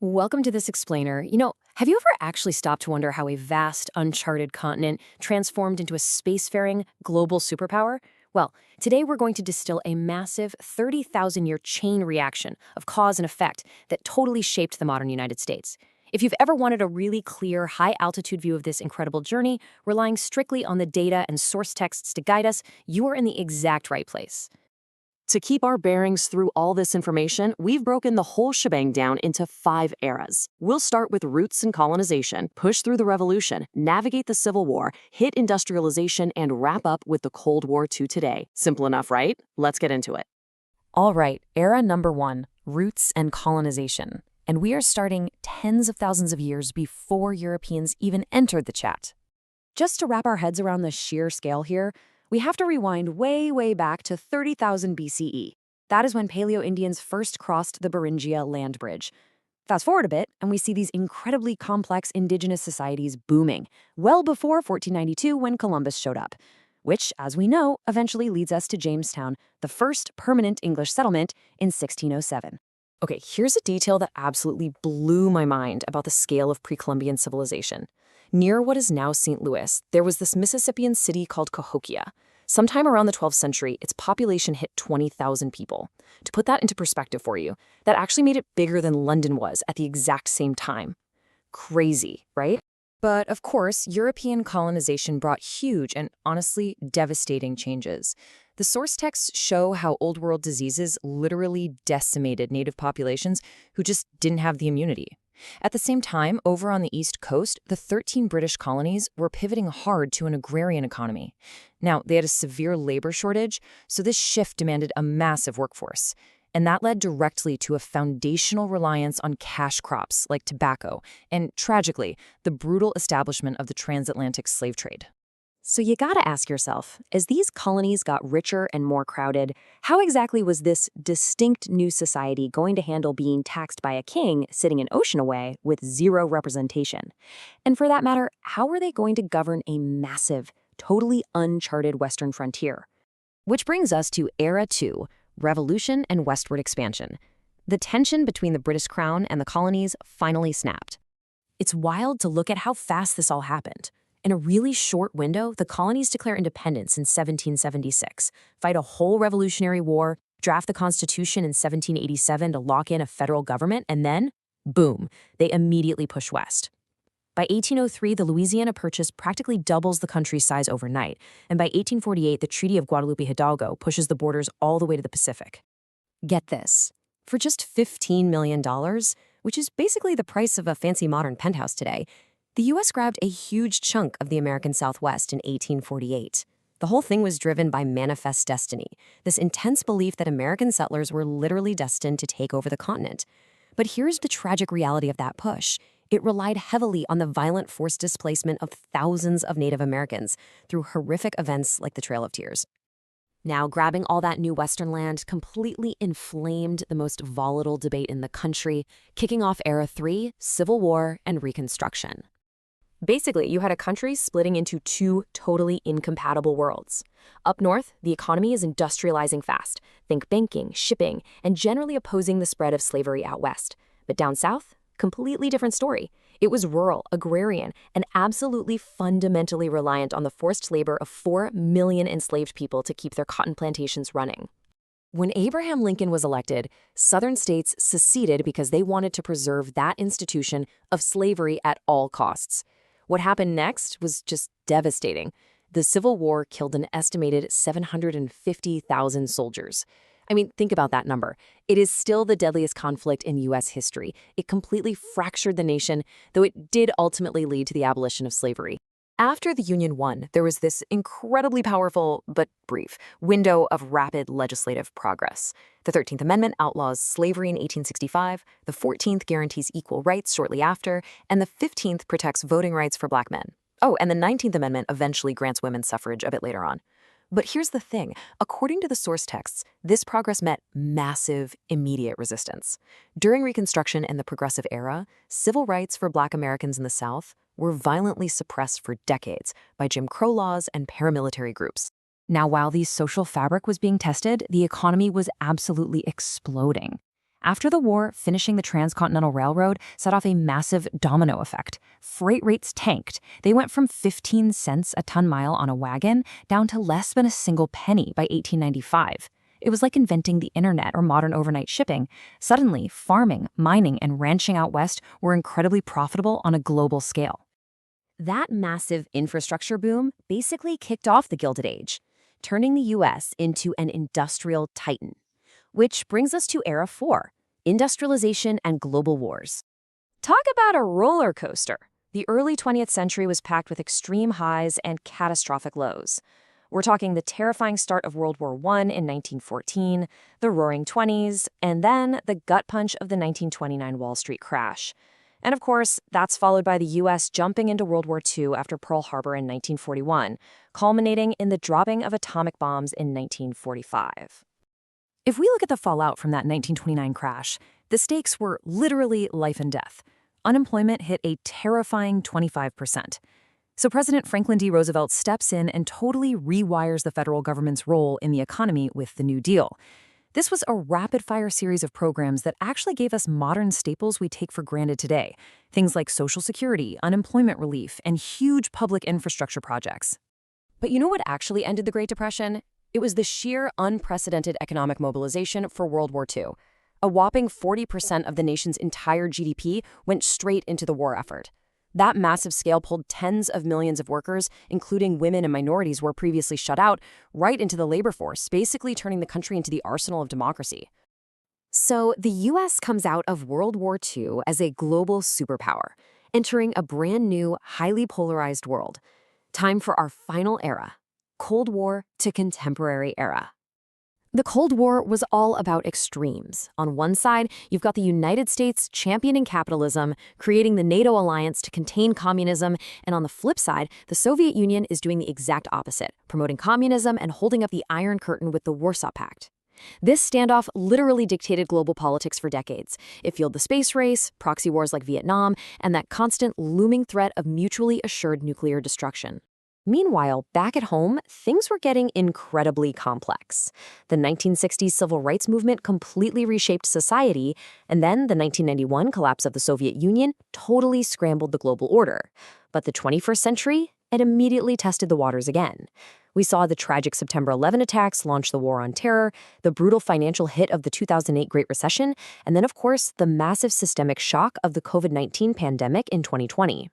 Welcome to this explainer. Have you ever actually stopped to wonder how a vast, uncharted continent transformed into a spacefaring global superpower? Well, today we're going to distill a massive 30,000-year chain reaction of cause and effect that totally shaped the modern United States. If you've ever wanted a really clear, high-altitude view of this incredible journey, relying strictly on the data and source texts to guide us, you are in the exact right place. To keep our bearings through all this information, we've broken the whole shebang down into 5 eras. We'll start with roots and colonization, push through the Revolution, navigate the Civil War, hit industrialization, and wrap up with the Cold War to today. Simple enough, right? Let's get into it. All right, era number 1, roots and colonization. And we are starting tens of thousands of years before Europeans even entered the chat. Just to wrap our heads around the sheer scale here, we have to rewind way, way back to 30,000 BCE. That is when Paleo-Indians first crossed the Beringia land bridge. Fast forward a bit, and we see these incredibly complex indigenous societies booming, well before 1492 when Columbus showed up, which, as we know, eventually leads us to Jamestown, the first permanent English settlement in 1607. Okay, here's a detail that absolutely blew my mind about the scale of pre-Columbian civilization. Near what is now St. Louis, there was this Mississippian city called Cahokia. Sometime around the 12th century, its population hit 20,000 people. To put that into perspective for you, that actually made it bigger than London was at the exact same time. Crazy, right? But of course, European colonization brought huge and honestly devastating changes. The source texts show how Old World diseases literally decimated native populations who just didn't have the immunity. At the same time, over on the East Coast, the 13 British colonies were pivoting hard to an agrarian economy. Now, they had a severe labor shortage, so this shift demanded a massive workforce. And that led directly to a foundational reliance on cash crops like tobacco, and tragically, the brutal establishment of the transatlantic slave trade. So you gotta ask yourself, as these colonies got richer and more crowded, how exactly was this distinct new society going to handle being taxed by a king sitting an ocean away with zero representation? And for that matter, how were they going to govern a massive, totally uncharted western frontier? Which brings us to Era 2, Revolution and Westward Expansion. The tension between the British Crown and the colonies finally snapped. It's wild to look at how fast this all happened. In a really short window, the colonies declare independence in 1776, fight a whole Revolutionary War, draft the Constitution in 1787 to lock in a federal government, and then, boom, they immediately push west. By 1803, the Louisiana Purchase practically doubles the country's size overnight, and by 1848, the Treaty of Guadalupe Hidalgo pushes the borders all the way to the Pacific. Get this. For just $15 million, which is basically the price of a fancy modern penthouse today, the U.S. grabbed a huge chunk of the American Southwest in 1848. The whole thing was driven by manifest destiny, this intense belief that American settlers were literally destined to take over the continent. But here's the tragic reality of that push. It relied heavily on the violent forced displacement of thousands of Native Americans through horrific events like the Trail of Tears. Now, grabbing all that new Western land completely inflamed the most volatile debate in the country, kicking off Era 3, Civil War, and Reconstruction. Basically, you had a country splitting into two totally incompatible worlds. Up north, the economy is industrializing fast. Think banking, shipping, and generally opposing the spread of slavery out west. But down south, completely different story. It was rural, agrarian, and absolutely fundamentally reliant on the forced labor of 4 million enslaved people to keep their cotton plantations running. When Abraham Lincoln was elected, Southern states seceded because they wanted to preserve that institution of slavery at all costs. What happened next was just devastating. The Civil War killed an estimated 750,000 soldiers. I mean, think about that number. It is still the deadliest conflict in U.S. history. It completely fractured the nation, though it did ultimately lead to the abolition of slavery. After the Union won, there was this incredibly powerful, but brief, window of rapid legislative progress. The 13th Amendment outlaws slavery in 1865, the 14th guarantees equal rights shortly after, and the 15th protects voting rights for black men. Oh, and the 19th Amendment eventually grants women's suffrage a bit later on. But here's the thing. According to the source texts, this progress met massive, immediate resistance. During Reconstruction and the Progressive Era, civil rights for Black Americans in the South were violently suppressed for decades by Jim Crow laws and paramilitary groups. Now, while the social fabric was being tested, the economy was absolutely exploding. After the war, finishing the Transcontinental Railroad set off a massive domino effect. Freight rates tanked. They went from 15 cents a ton-mile on a wagon down to less than a single penny by 1895. It was like inventing the internet or modern overnight shipping. Suddenly, farming, mining, and ranching out west were incredibly profitable on a global scale. That massive infrastructure boom basically kicked off the Gilded Age, turning the U.S. into an industrial titan. Which brings us to Era 4, industrialization and global wars. Talk about a roller coaster. The early 20th century was packed with extreme highs and catastrophic lows. We're talking the terrifying start of World War I in 1914, the Roaring '20s, and then the gut punch of the 1929 Wall Street crash. And of course, that's followed by the U.S. jumping into World War II after Pearl Harbor in 1941, culminating in the dropping of atomic bombs in 1945. If we look at the fallout from that 1929 crash, the stakes were literally life and death. Unemployment hit a terrifying 25%. So President Franklin D. Roosevelt steps in and totally rewires the federal government's role in the economy with the New Deal. This was a rapid-fire series of programs that actually gave us modern staples we take for granted today, things like Social Security, unemployment relief, and huge public infrastructure projects. But you know what actually ended the Great Depression? It was the sheer unprecedented economic mobilization for World War II. A whopping 40% of the nation's entire GDP went straight into the war effort. That massive scale pulled tens of millions of workers, including women and minorities who were previously shut out, right into the labor force, basically turning the country into the arsenal of democracy. So the U.S. comes out of World War II as a global superpower, entering a brand new, highly polarized world. Time for our final era, Cold War to contemporary era. The Cold War was all about extremes. On one side, you've got the United States championing capitalism, creating the NATO alliance to contain communism, and on the flip side, the Soviet Union is doing the exact opposite, promoting communism and holding up the Iron Curtain with the Warsaw Pact. This standoff literally dictated global politics for decades. It fueled the space race, proxy wars like Vietnam, and that constant looming threat of mutually assured nuclear destruction. Meanwhile, back at home, things were getting incredibly complex. The 1960s civil rights movement completely reshaped society, and then the 1991 collapse of the Soviet Union totally scrambled the global order. But the 21st century, it immediately tested the waters again. We saw the tragic September 11 attacks launch the war on terror, the brutal financial hit of the 2008 Great Recession, and then, of course, the massive systemic shock of the COVID-19 pandemic in 2020.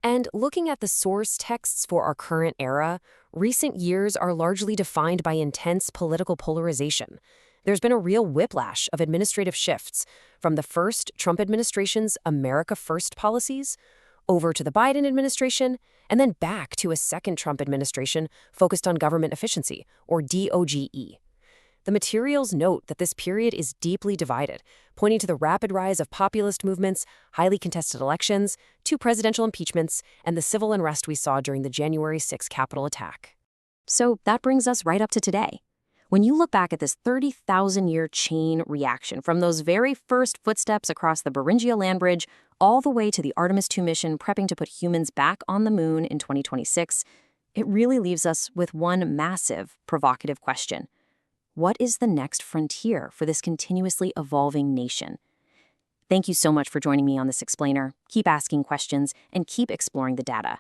And looking at the source texts for our current era, recent years are largely defined by intense political polarization. There's been a real whiplash of administrative shifts, from the first Trump administration's America First policies, over to the Biden administration, and then back to a second Trump administration focused on government efficiency, or DOGE. The materials note that this period is deeply divided, pointing to the rapid rise of populist movements, highly contested elections, two presidential impeachments, and the civil unrest we saw during the January 6 Capitol attack. So that brings us right up to today. When you look back at this 30,000-year chain reaction from those very first footsteps across the Beringia land bridge all the way to the Artemis II mission prepping to put humans back on the moon in 2026, it really leaves us with one massive, provocative question. What is the next frontier for this continuously evolving nation? Thank you so much for joining me on this explainer. Keep asking questions and keep exploring the data.